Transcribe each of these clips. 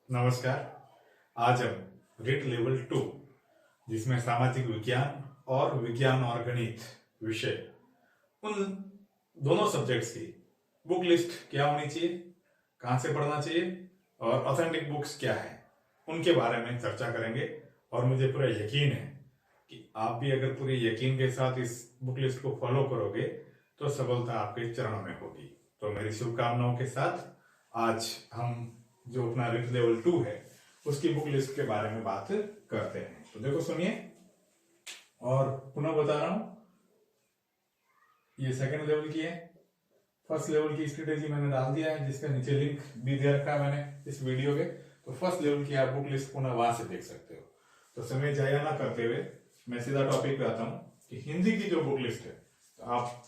नमस्कार। आज हम रिट लेवल 2 जिसमें सामाजिक विज्ञान और विज्ञान और गणित विषय उन दोनों सब्जेक्ट्स की बुक लिस्ट क्या होनी चाहिए, कहाँ से पढ़ना चाहिए और ऑथेंटिक बुक्स क्या है, उनके बारे में चर्चा करेंगे। और मुझे पूरा यकीन है कि आप भी अगर पूरे यकीन के साथ इस बुक लिस्ट को फॉलो करोगे तो सफलता आपके चरणों में होगी। तो मेरी शुभकामनाओं के साथ आज हम जो अपना रिट लेवल 2 है उसकी बुक लिस्ट के बारे में बात करते हैं। तो देखो सुनिए, और पुनः बता रहा हूं, ये सेकंड लेवल की है। फर्स्ट लेवल की स्ट्रेटेजी मैंने डाल दिया है, जिसका नीचे लिंक भी दे रखा है मैंने इस वीडियो के। तो फर्स्ट लेवल की आप बुक लिस्ट पुनः वहां से देख सकते हो। तो समय जाया ना करते हुए मैं सीधा टॉपिक पे आता हूं कि हिंदी की जो बुक लिस्ट है, तो आप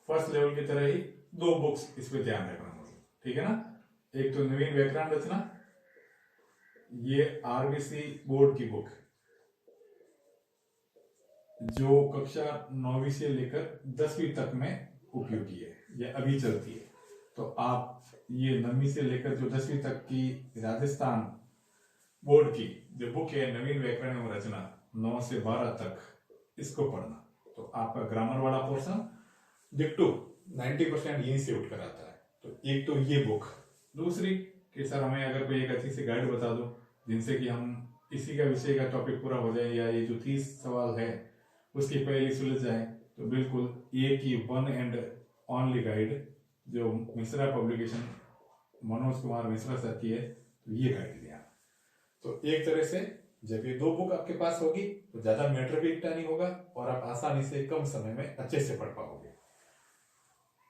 फर्स्ट लेवल की तरह ही दो बुक्स इस पे ध्यान रखना होगा, ठीक है ना। एक तो नवीन व्याकरण रचना, ये आरबीसी बोर्ड की बुक जो कक्षा 9वीं से लेकर 10वीं तक में उपयोगी है, ये अभी चलती है। तो आप ये 9वीं से लेकर जो 10वीं तक की राजस्थान बोर्ड की जो बुक है नवीन व्याकरण एवं रचना 9 से 12 तक, इसको पढ़ना। तो आपका ग्रामर वाला पोर्शन डिट्टो 90% यहीं से उठकर आता है। तो एक तो ये बुक, दूसरी कि सर हमें अगर कोई एक अच्छी सी गाइड बता दो जिनसे कि हम इसी का विषय का टॉपिक पूरा हो जाए, या ये जो 30 सवाल है उसकी पहली सुलझ जाए, तो बिल्कुल एक ही वन एंड ओनली गाइड जो मिश्रा पब्लिकेशन मनोज कुमार मिश्रा सर की है, तो ये गाइड दिया। तो एक तरह से जब ये दो बुक आपके पास होगी तो ज्यादा मैटर भी इकट्ठा नहीं होगा और आप आसानी से कम समय में अच्छे से पढ़ पाओगे।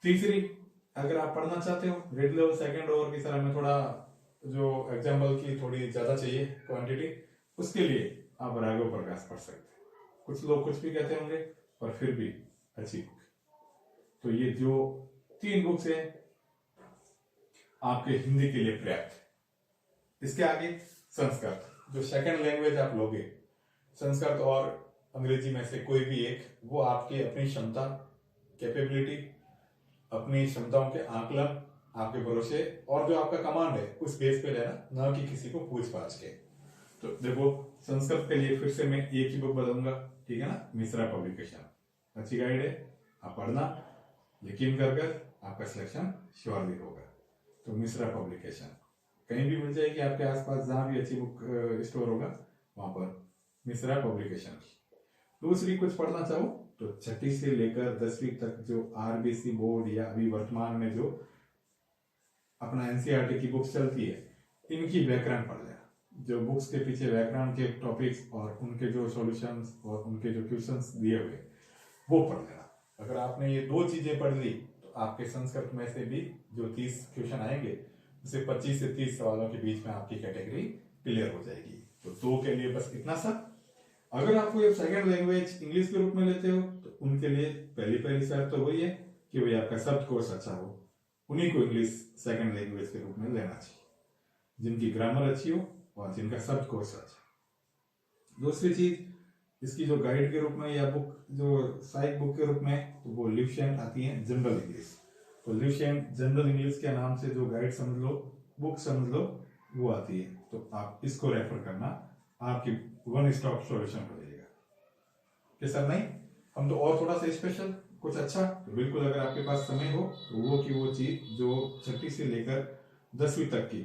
तीसरी, अगर आप पढ़ना चाहते हो रिट लेवल सेकंड और की सर हमें थोड़ा जो एग्जाम्पल की थोड़ी ज्यादा चाहिए क्वांटिटी, उसके लिए आप राघव प्रकाश पढ़ सकते हैं। कुछ लोग कुछ भी कहते होंगे पर फिर भी अच्छी बुक। तो ये जो 3 बुक्स है आपके हिंदी के लिए पर्याप्त। इसके आगे संस्कृत, जो सेकंड लैंग्वेज आप लोगे, संस्कृत और अंग्रेजी में से कोई भी एक, वो आपकी अपनी क्षमता, कैपेबिलिटी, अपनी क्षमताओं के आकलन, आपके भरोसे और जो आपका कमांड है उस बेस पे लेना, ना कि किसी को पूछ पाछ के। तो देखो संस्कृत के लिए फिर से मैं एक ही बुक बताऊंगा, ठीक है ना, मिश्रा पब्लिकेशन, अच्छी गाइड है, आप पढ़ना, यकीन कर आपका सिलेक्शन श्योर भी होगा। तो मिश्रा पब्लिकेशन कहीं भी मिल जाएगी आपके आसपास, जहां भी अच्छी बुक स्टोर होगा वहां पर मिश्रा पब्लिकेशन। दूसरी कुछ पढ़ना चाहो तो 6वीं से लेकर 10वीं तक जो आरबीसी बोर्ड या अभी वर्तमान में जो अपना एनसीईआरटी की बुक्स चलती है, इनकी व्याकरण पढ़ लेना। जो बुक्स के पीछे व्याकरण के टॉपिक्स और उनके जो सॉल्यूशंस और उनके जो क्वेश्चंस दिए हुए वो पढ़ लेना। अगर आपने ये 2 चीजें पढ़ ली तो आपके संस्कृत में से भी जो 30 क्वेश्चन आएंगे उसे 25 से 30 सवालों के बीच में आपकी कैटेगरी क्लियर हो जाएगी। तो 2 के लिए बस इतना सा। अगर आप कोई सेकंड लैंग्वेज इंग्लिश के रूप में लेते हो तो उनके लिए पहली शर्त तो वही है कि भाई आपका शब्द कोर्स अच्छा हो, उन्हीं को इंग्लिश सेकंड लैंग्वेज के रूप में लेना चाहिए, जिनकी ग्रामर अच्छी हो और जिनका शब्द कोर्स अच्छा। दूसरी चीज, इसकी जो गाइड के रूप में या बुक जो सहायक बुक के रूप में, तो वो लिवशेन आती है जनरल इंग्लिश। तो लिवशेन जनरल इंग्लिश के नाम से जो गाइड समझ लो, बुक समझ लो, वो आती है। तो आप इसको रेफर करना, आपकी वन स्टॉप सॉल्यूशन हो जाएगा। कि सर नहीं, हम तो और थोड़ा सा स्पेशल कुछ अच्छा, तो बिल्कुल अगर आपके पास समय हो तो वो की वो चीज जो 6वीं से लेकर 10वीं तक की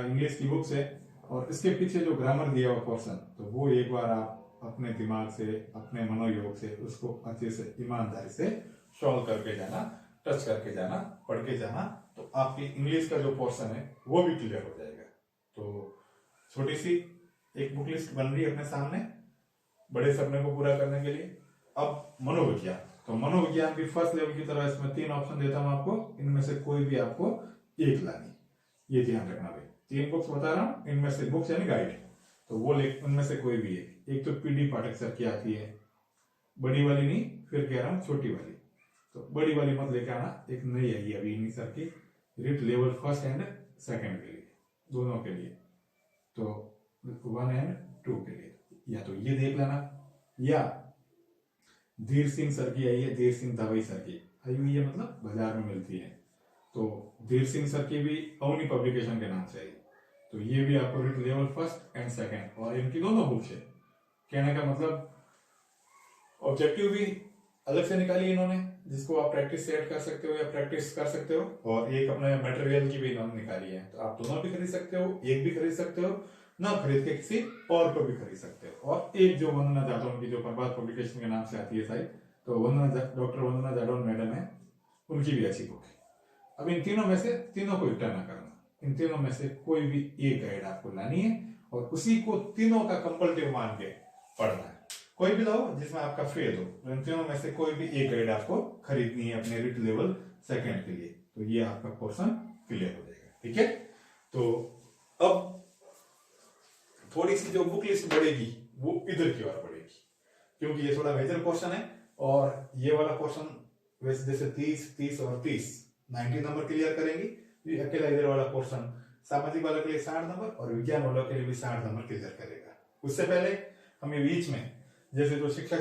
इंग्लिश की बुक्स है और इसके पीछे जो ग्रामर दिया हुआ पोर्शन, तो वो एक बार आप अपने दिमाग से, अपने मनोयोग से उसको अच्छे से ईमानदारी से सॉल्व करके जाना, टच करके जाना, पढ़ के जाना, तो आपकी इंग्लिश का जो पोर्शन है वो भी क्लियर हो जाएगा। तो छोटी सी एक बुक लिस्ट बन रही है अपने सामने बड़े सपने को पूरा करने के लिए। अब मनोविज्ञान, तो मनोविज्ञान भी फर्स्ट लेवल की तरह इसमें 3 ऑप्शन देता हूं आपको, इनमें से कोई भी आपको एक लानी, ये ध्यान रखना भाई। 3 बुक्स बता रहा हूं, इनमें से बुक्स यानी गाइड, तो वो उनमें से कोई भी एक तो पीडी पाठक सर की आती है, बड़ी वाली नहीं, फिर कह रहा हूं छोटी वाली। तो बड़ी वाली मत लेके आना, एक नई आई अभी इन्हीं सर की, writ level first and second के लिए, दोनों के लिए, तो 1 एंड 2 के लिए या तो ये देख लेना, या धीर सिंह सर की आई है, धीर सिंह दवाई सर की आई हुई है, मतलब बाजार में मिलती है। तो धीर सिंह सर की भी अवनी पब्लिकेशन के नाम से आई, तो ये भी आपको writ level first and second, और इनकी दोनों बुक्स है। कहने का मतलब ऑब्जेक्टिव भी अलग से निकाली इन्होंने, जिसको आप प्रैक्टिस से ऐड कर सकते हो या प्रैक्टिस कर सकते हो, और एक अपने मटेरियल की भी इन्होंने निकाली है। तो आप दोनों भी खरीद सकते हो, एक भी खरीद सकते हो, ना खरीद के किसी और को भी खरीद सकते हो। और एक जो वंदना जादौन की, जो प्रभात पब्लिकेशन के नाम से आती है शायद, तो डॉक्टर वंदना जादौन मैडम है, उनकी भी अच्छी बुक है। अब इन तीनों में से तीनों को रिटर्न ना करना, इन तीनों में से कोई भी एक गाइड आपको लानी है और उसी को तीनों का कंपल्टिव मान के पढ़ना है। कोई भी लाओ जिसमें आपका फेल हो, इन तीनों में से कोई भी एक गाइड आपको खरीदनी है अपने रिट लेवल सेकंड के लिए। तो ये आपका पोर्शन क्लियर हो जाएगा। ठीक है, तो अब थोड़ी सी जो बुक लिस्ट बढ़ेगी वो इधर की ओर बढ़ेगी, क्योंकि ये थोड़ा मेजर पोर्शन है। और ये वाला पोर्शन वैसे जैसे 30 और 30 90 नंबर क्लियर करेंगी, ये अकेला इधर वाला पोर्शन सामाजिक वालों के लिए 60 नंबर और विज्ञान वालों के लिए भी 60 नंबर क्लियर करेगा। उससे पहले हमें बीच में जैसे जो शिक्षा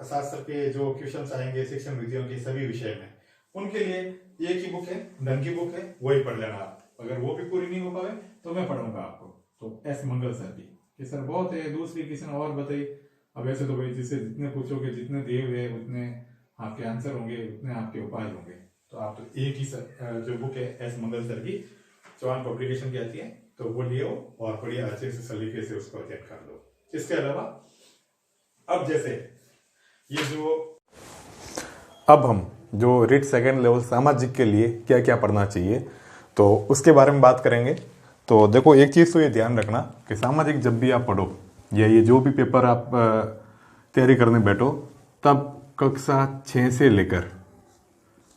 शास्त्र के जो क्वेश्चन आएंगे शिक्षण विधियों के सभी विषय में, उनके लिए एक ही बुक है, ढंग की बुक है, वही पढ़ लेना आप। अगर वो भी पूरी नहीं हो पाए तो मैं पढ़ूंगा आपको। तो एस मंगल सर की कि सर बहुत है, दूसरी किसी ने और बताइए। अब ऐसे तो भाई जिससे जितने पूछोगे, जितने देव है उतने आपके आंसर होंगे, उतने आपके उपाय होंगे। तो आप तो एक ही सर जो बुक है एस मंगल सर की चौहान पब्लिकेशन की आती है, तो वो लियो और बढ़िया अच्छे से सलीके से उसको अध्ययन कर लो। इसके अलावा अब जैसे ये जो अब हम जो रिट सेकेंड लेवल सामाजिक के लिए क्या क्या पढ़ना चाहिए, तो उसके बारे में बात करेंगे। तो देखो, एक चीज़ तो ये ध्यान रखना कि सामाजिक जब भी आप पढ़ो या ये जो भी पेपर आप तैयारी करने बैठो, तब कक्षा 6 से लेकर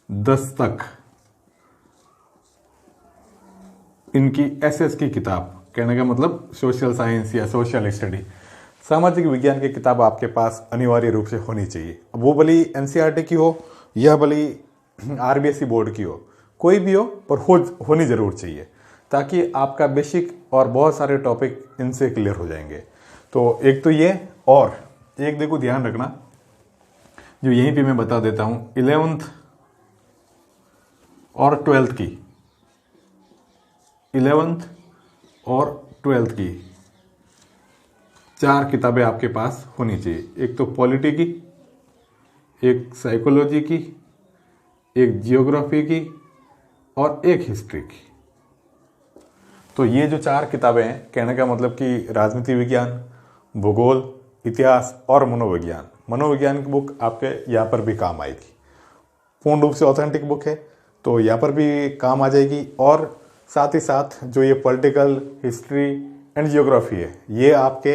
10 तक इनकी एसएस की किताब, कहने का मतलब सोशल साइंस या सोशल स्टडी, सामाजिक विज्ञान की किताब आपके पास अनिवार्य रूप से होनी चाहिए। अब वो भली एनसीईआरटी की हो या भली आरबीएसई बोर्ड की हो, कोई भी हो, पर होनी जरूर चाहिए, ताकि आपका बेसिक और बहुत सारे टॉपिक इनसे क्लियर हो जाएंगे। तो एक तो ये, और एक देखो ध्यान रखना, जो यहीं पे मैं बता देता हूं, 11th और 12th की, 11th और 12th की 4 किताबें आपके पास होनी चाहिए। एक तो पॉलिटी की, एक साइकोलॉजी की, एक जियोग्राफी की और एक हिस्ट्री की। तो ये जो 4 किताबें हैं, कहने का मतलब कि राजनीति विज्ञान, भूगोल, इतिहास और मनोविज्ञान। मनोविज्ञान की बुक आपके यहाँ पर भी काम आएगी, पूर्ण रूप से ऑथेंटिक बुक है, तो यहाँ पर भी काम आ जाएगी। और साथ ही साथ जो ये पॉलिटिकल, हिस्ट्री एंड जियोग्राफी है, ये आपके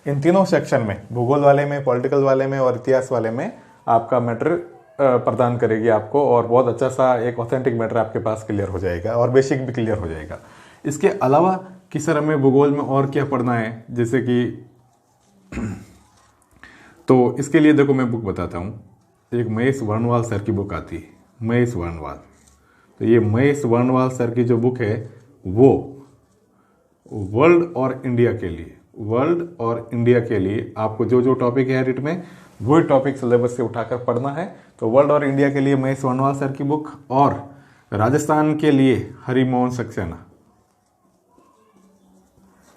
इन तीनों सेक्शन में, भूगोल वाले में, पॉलिटिकल वाले में और इतिहास वाले में आपका मैटर प्रदान करेगी आपको, और बहुत अच्छा सा एक ऑथेंटिक मैटर आपके पास क्लियर हो जाएगा और बेसिक भी क्लियर हो जाएगा। इसके अलावा कि सर हमें भूगोल में और क्या पढ़ना है, जैसे कि तो इसके लिए देखो मैं बुक बताता हूँ। एक महेश वर्णवाल सर की बुक आती है, महेश वर्णवाल। तो ये महेश वर्णवाल सर की जो बुक है, वो वर्ल्ड और इंडिया के लिए, वर्ल्ड और इंडिया के लिए आपको जो जो टॉपिक है रिट में, वही टॉपिक सिलेबस से उठाकर पढ़ना है। तो वर्ल्ड और इंडिया के लिए महेश वर्णवाल सर की बुक, और राजस्थान के लिए हरिमोहन सक्सेना,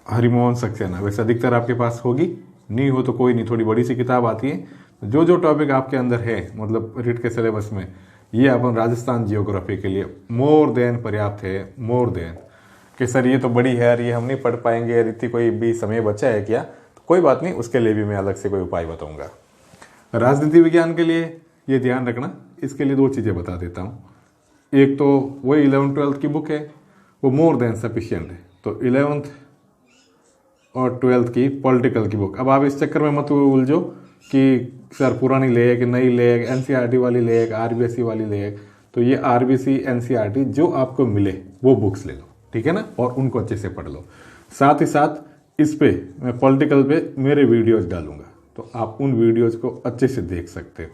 हरिमोहन सक्सेना वैसे अधिकतर आपके पास होगी, नहीं हो तो कोई नहीं, थोड़ी बड़ी सी किताब आती है। जो जो टॉपिक आपके अंदर है, मतलब रिट के सिलेबस में, ये अपन राजस्थान जियोग्राफी के लिए मोर देन पर्याप्त है। मोर देन कि सर ये तो बड़ी है यार, ये हम नहीं पढ़ पाएंगे, इतनी कोई भी समय बचा है क्या, तो कोई बात नहीं, उसके लिए भी मैं अलग से कोई उपाय बताऊंगा। राजनीति विज्ञान के लिए ये ध्यान रखना, इसके लिए 2 चीज़ें बता देता हूँ। एक तो वही 11th-12th की बुक है, वो मोर देन सफिशियंट है। तो 11th और 12th की पॉलिटिकल की बुक। अब आप इस चक्कर में मत उलझो कि सर पुरानी ले कि नई ले, एनसीईआरटी वाली ले, आरबीएसई वाली ले। तो ये आरबीसी, एनसीईआरटी जो आपको मिले वो बुक्स ले लो, ठीक है ना, और उनको अच्छे से पढ़ लो। साथ ही साथ इस पे मैं पॉलिटिकल पे मेरे वीडियोज डालूंगा, तो आप उन वीडियोज को अच्छे से देख सकते हो।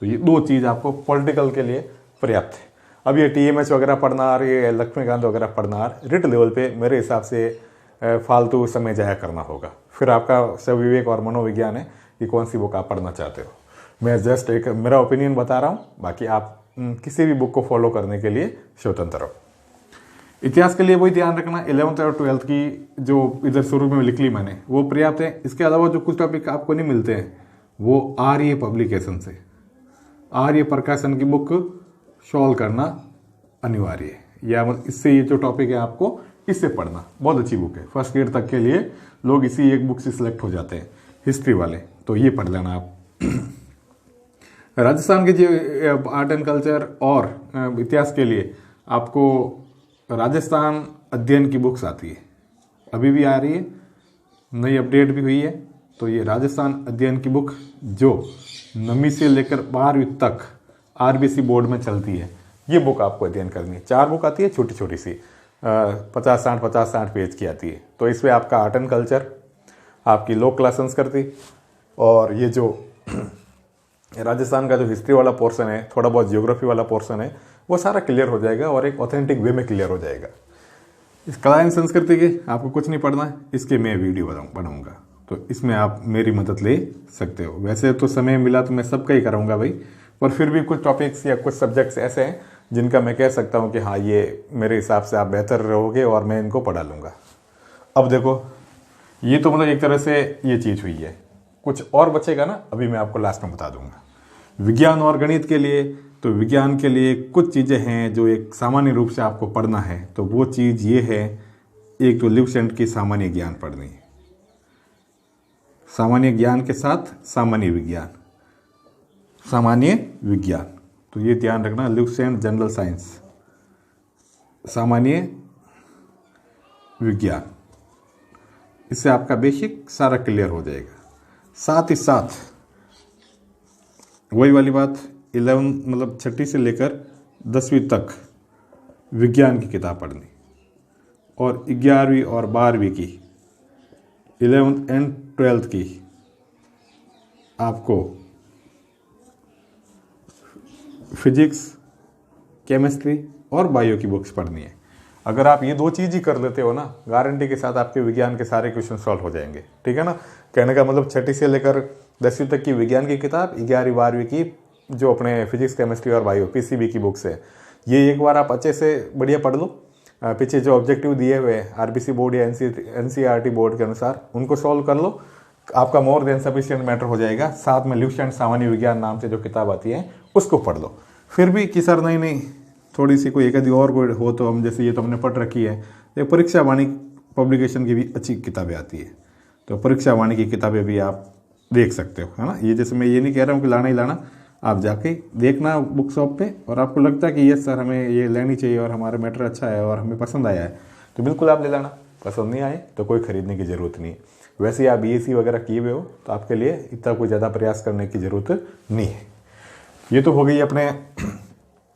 तो ये 2 चीज़ आपको पॉलिटिकल के लिए पर्याप्त है। अब ये टीएमएच वगैरह पढ़ना, और ये लक्ष्मीकांत वगैरह पढ़ना, रिट लेवल पे मेरे हिसाब से फालतू समय जाया करना होगा। फिर आपका स्वविवेक और मनोविज्ञान है कि कौन सी बुक आप पढ़ना चाहते हो। मैं जस्ट एक मेरा ओपिनियन बता रहा हूँ, बाकी आप किसी भी बुक को फॉलो करने के लिए स्वतंत्र हो। इतिहास के लिए वही ध्यान रखना, 11th और 12th की जो इधर शुरू में लिख ली मैंने वो पर्याप्त है। इसके अलावा जो कुछ टॉपिक आपको नहीं मिलते हैं वो आर्य पब्लिकेशन से, आर्य प्रकाशन की बुक सॉल्व करना अनिवार्य है, या मतलब इससे ये जो टॉपिक है आपको इससे पढ़ना, बहुत अच्छी बुक है। फर्स्ट ईयर तक के लिए लोग इसी एक बुक से सिलेक्ट हो जाते हैं, हिस्ट्री वाले, तो ये पढ़ लेना आप। राजस्थान के जो आर्ट एंड कल्चर और इतिहास के लिए आपको राजस्थान अध्ययन की बुक्स आती है, अभी भी आ रही है, नई अपडेट भी हुई है। तो ये राजस्थान अध्ययन की बुक जो 9वीं से लेकर 12वीं तक आरबीसी बोर्ड में चलती है, ये बुक आपको अध्ययन करनी है। 4 बुक आती है छोटी छोटी सी, 50-60 पेज की आती है। तो इसमें आपका आर्ट एंड कल्चर, आपकी लोक कला संस्कृति और ये जो राजस्थान का जो हिस्ट्री वाला पोर्शन है, थोड़ा बहुत ज्योग्राफी वाला पोर्शन है, वो सारा क्लियर हो जाएगा और एक ऑथेंटिक वे में क्लियर हो जाएगा। इस कला एवं संस्कृति के आपको कुछ नहीं पढ़ना है, इसके मैं वीडियो बनाऊंगा, तो इसमें आप मेरी मदद ले सकते हो। वैसे तो समय मिला तो मैं सबका ही कराऊंगा भाई, पर फिर भी कुछ टॉपिक्स या कुछ सब्जेक्ट्स ऐसे हैं जिनका मैं कह सकता हूँ कि हाँ ये मेरे हिसाब से आप बेहतर रहोगे और मैं इनको पढ़ा लूँगा। अब देखो ये तो मतलब एक तरह से ये चीज़ हुई है, कुछ और बचेगा ना, अभी मैं आपको लास्ट में बता दूंगा। विज्ञान और गणित के लिए, तो विज्ञान के लिए कुछ चीज़ें हैं जो एक सामान्य रूप से आपको पढ़ना है, तो वो चीज़ ये है, एक तो लिवसेंट की सामान्य ज्ञान पढ़नी है, सामान्य ज्ञान के साथ सामान्य विज्ञान, सामान्य विज्ञान, तो ये ध्यान रखना, लिवसेंट जनरल साइंस, सामान्य विज्ञान, इससे आपका बेसिक सारा क्लियर हो जाएगा। साथ ही साथ वही वाली बात, 11 मतलब 6ठी से लेकर 10वीं तक विज्ञान की किताब पढ़नी, और 11वीं और 12वीं की, 11th एंड 12th की आपको फिजिक्स, केमिस्ट्री और बायो की बुक्स पढ़नी है। अगर आप ये 2 चीज़ ही कर लेते हो ना, गारंटी के साथ आपके विज्ञान के सारे क्वेश्चन सॉल्व हो जाएंगे, ठीक है ना। कहने का मतलब 6ठी से लेकर 10वीं तक की विज्ञान की किताब, 11वीं 12वीं की जो अपने फिजिक्स, केमिस्ट्री और बायो पीसीबी की बुक्स है, ये एक बार आप अच्छे से बढ़िया पढ़ लो। पीछे जो ऑब्जेक्टिव दिए हुए हैं आरबीसी बोर्ड या एनसीईआरटी बोर्ड के अनुसार, उनको सॉल्व कर लो, आपका मोर देन सफिशिएंट मैटर हो जाएगा। साथ में लिवसेंट सामान्य विज्ञान नाम से जो किताब आती है उसको पढ़ लो। फिर भी कि सर नहीं थोड़ी सी कोई एक आधी और कोई हो, तो हम जैसे ये तो हमने पढ़ रखी है, एक परीक्षा वाणी पब्लिकेशन की भी अच्छी किताबें आती है, तो परीक्षा वाणी की किताबें भी आप देख सकते हो, है ना। ये जैसे मैं ये नहीं कह रहा हूँ कि लाना ही लाना, आप जाके देखना बुक शॉप पे, और आपको लगता है कि यस सर हमें ये लेनी चाहिए और हमारा मैटर अच्छा है और हमें पसंद आया है, तो बिल्कुल आप ले लेना। पसंद नहीं आए तो कोई खरीदने की ज़रूरत नहीं है। वैसे ही आप बीएससी वगैरह किए हुए हो तो आपके लिए इतना कोई ज़्यादा प्रयास करने की ज़रूरत नहीं है। ये तो हो गई अपने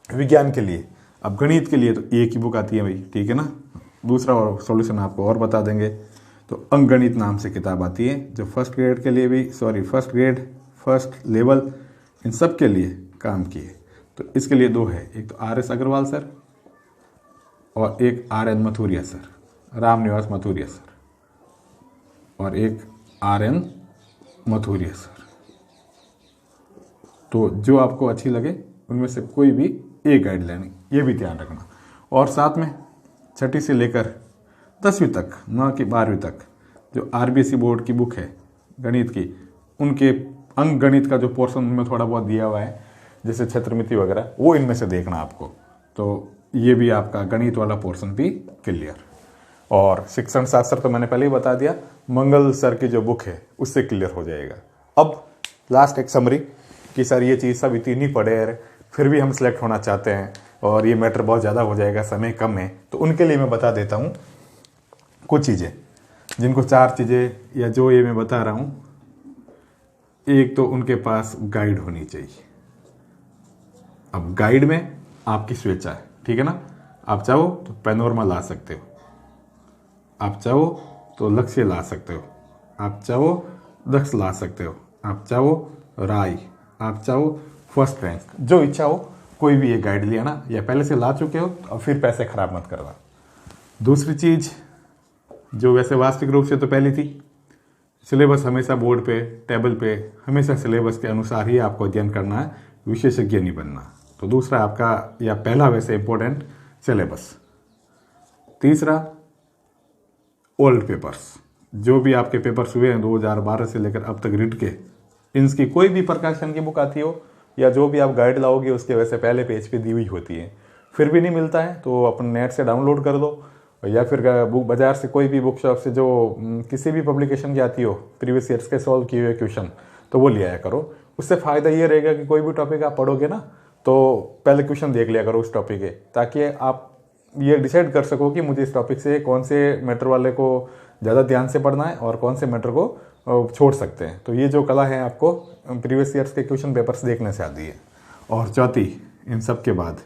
विज्ञान के लिए। अब गणित के लिए तो एक ही बुक आती है भाई, ठीक है ना। दूसरा और सॉल्यूशन आपको और बता देंगे, तो अंकगणित नाम से किताब आती है, जो first grade first level in सब के लिए काम की है। तो इसके लिए 2 है, एक तो RS अग्रवाल सर और एक RN Mathuria sir, Ramniwas Mathuria sir, और एक RN मथुरिया सर। तो जो आपको अच्छी लगे उनमें से कोई भी एक गाइड लेनी, ये भी ध्यान रखना। और साथ में 6ठी से लेकर 10वीं तक, न कि 12वीं तक, जो आरबीसी बोर्ड की बुक है गणित की, उनके अंक गणित का जो पोर्शन उनमें थोड़ा बहुत दिया हुआ है, जैसे क्षेत्रमिति वगैरह, वो इनमें से देखना आपको। तो ये भी आपका गणित वाला पोर्शन भी क्लियर। और शिक्षण शास्त्र तो मैंने पहले ही बता दिया, मंगल सर की जो बुक है उससे क्लियर हो जाएगा। अब लास्ट एक समरी कि सर ये चीज़ सब इतनी नहीं पढ़े, फिर भी हम सिलेक्ट होना चाहते हैं और ये मैटर बहुत ज़्यादा हो जाएगा, समय कम है, तो उनके लिए मैं बता देता हूँ कुछ चीज़ें, जिनको 4 चीज़ें या जो ये मैं बता रहा हूँ। एक तो उनके पास गाइड होनी चाहिए। अब गाइड में आपकी स्वेच्छा है, ठीक है ना। आप चाहो तो पैनोरमा ला सकते हो, आप चाहो तो लक्ष्य ला सकते हो, आप चाहो दक्ष ला सकते हो, आप चाहो राय, आप चाहो फर्स्ट रैंक, जो इच्छा हो कोई भी एक गाइड लिया ना, या पहले से ला चुके हो और फिर पैसे खराब मत करना। दूसरी चीज जो वैसे वास्तविक रूप से तो पहली थी, सिलेबस हमेशा बोर्ड पे टेबल पे हमेशा सिलेबस के अनुसार ही आपको अध्ययन करना है, विशेषज्ञ नहीं बनना। तो दूसरा आपका या पहला वैसे इंपॉर्टेंट सिलेबस। तीसरा, ओल्ड पेपर्स, जो भी आपके पेपर्स हुए हैं 2012 से लेकर अब तक रीड के, इनकी कोई भी प्रकाशन की बुक आती हो या जो भी आप गाइड लाओगे उसके वैसे पहले पेज पे दी हुई होती है, फिर भी नहीं मिलता है तो अपन नेट से डाउनलोड कर दो, या फिर बुक बाजार से कोई भी बुक शॉप से जो किसी भी पब्लिकेशन की आती हो प्रीवियस ईयर्स के सॉल्व किए हुए क्वेश्चन, तो वो ले आया करो। उससे फ़ायदा ये रहेगा कि कोई भी टॉपिक आप पढ़ोगे ना तो पहले क्वेश्चन देख लिया करो उस टॉपिक के, ताकि आप ये डिसाइड कर सको कि मुझे इस टॉपिक से कौन से मैटर वाले को ज़्यादा ध्यान से पढ़ना है और कौन से मैटर को छोड़ सकते हैं। तो ये जो कला है आपको प्रीवियस ईयर्स के क्वेश्चन पेपर्स देखने से आती है। और चौथी, इन सब के बाद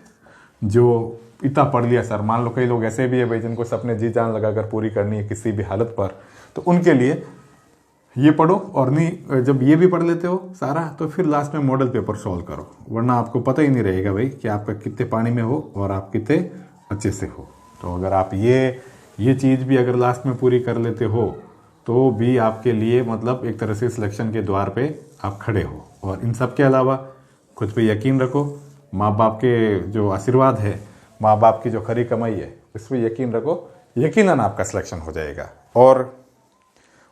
जो इतना पढ़ लिया सर, मान लो कई लोग ऐसे भी है भाई जिनको सपने जी जान लगाकर पूरी करनी है किसी भी हालत पर, तो उनके लिए ये पढ़ो। और नहीं, जब ये भी पढ़ लेते हो सारा तो फिर लास्ट में मॉडल पेपर सॉल्व करो, वरना आपको पता ही नहीं रहेगा भाई कि आपका कितने पानी में हो और आप कितने अच्छे से हो। तो अगर आप ये चीज़ भी अगर लास्ट में पूरी कर लेते हो तो भी आपके लिए मतलब एक तरह से सिलेक्शन के द्वार पे आप खड़े हो। और इन सब के अलावा खुद पे यकीन रखो, माँ बाप के जो आशीर्वाद है, माँ बाप की जो खरी कमाई है, इस पर यकीन रखो, यकीनन आपका सिलेक्शन हो जाएगा। और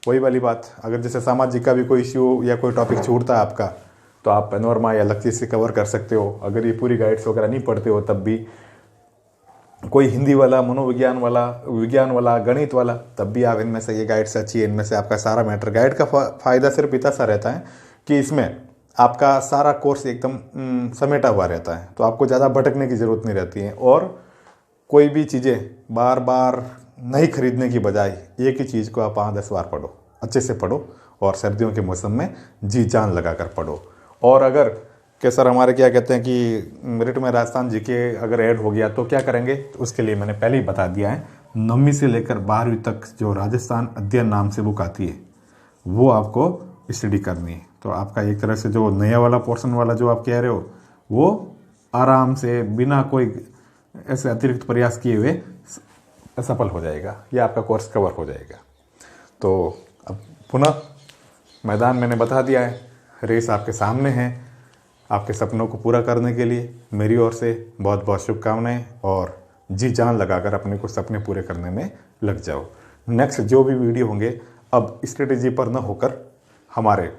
वही वाली बात, अगर जैसे सामाजिक का भी कोई इश्यू या कोई टॉपिक छूटता है आपका, तो आप पैनोरमा या अलग चीज़ से कवर कर सकते हो। अगर ये पूरी गाइड्स वगैरह नहीं पढ़ते हो तब भी, कोई हिंदी वाला, मनोविज्ञान वाला, विज्ञान वाला, गणित वाला, तब भी आप इनमें से ये गाइड से अच्छी है, इनमें से आपका सारा मैटर। गाइड का फ़ायदा सिर्फ इतना सा रहता है कि इसमें आपका सारा कोर्स एकदम समेटा हुआ रहता है, तो आपको ज़्यादा भटकने की ज़रूरत नहीं रहती है। और कोई भी चीज़ें बार बार नहीं खरीदने की बजाय एक ही चीज़ को आप 5-10 बार पढ़ो, अच्छे से पढ़ो, और सर्दियों के मौसम में जी जान लगा कर पढ़ो। और अगर कि सर हमारे क्या कहते हैं कि रिट में राजस्थान जीके अगर ऐड हो गया तो क्या करेंगे, तो उसके लिए मैंने पहले ही बता दिया है, 9वीं से लेकर 12वीं तक जो राजस्थान अध्ययन नाम से बुक आती है वो आपको स्टडी करनी है। तो आपका एक तरह से जो नया वाला पोर्शन वाला जो आप कह रहे हो, वो आराम से बिना कोई ऐसे अतिरिक्त प्रयास किए हुए सफल हो जाएगा, या आपका कोर्स कवर हो जाएगा। तो अब पुनः मैदान मैंने बता दिया है, रेस आपके सामने है। आपके सपनों को पूरा करने के लिए मेरी ओर से बहुत बहुत शुभकामनाएं, और जी जान लगाकर अपने को सपने पूरे करने में लग जाओ। नेक्स्ट जो भी वीडियो होंगे अब स्ट्रेटेजी पर न होकर हमारे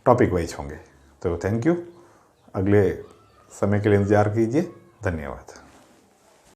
टॉपिक वाइज होंगे। तो थैंक यू, अगले समय के लिए इंतज़ार कीजिए। धन्यवाद।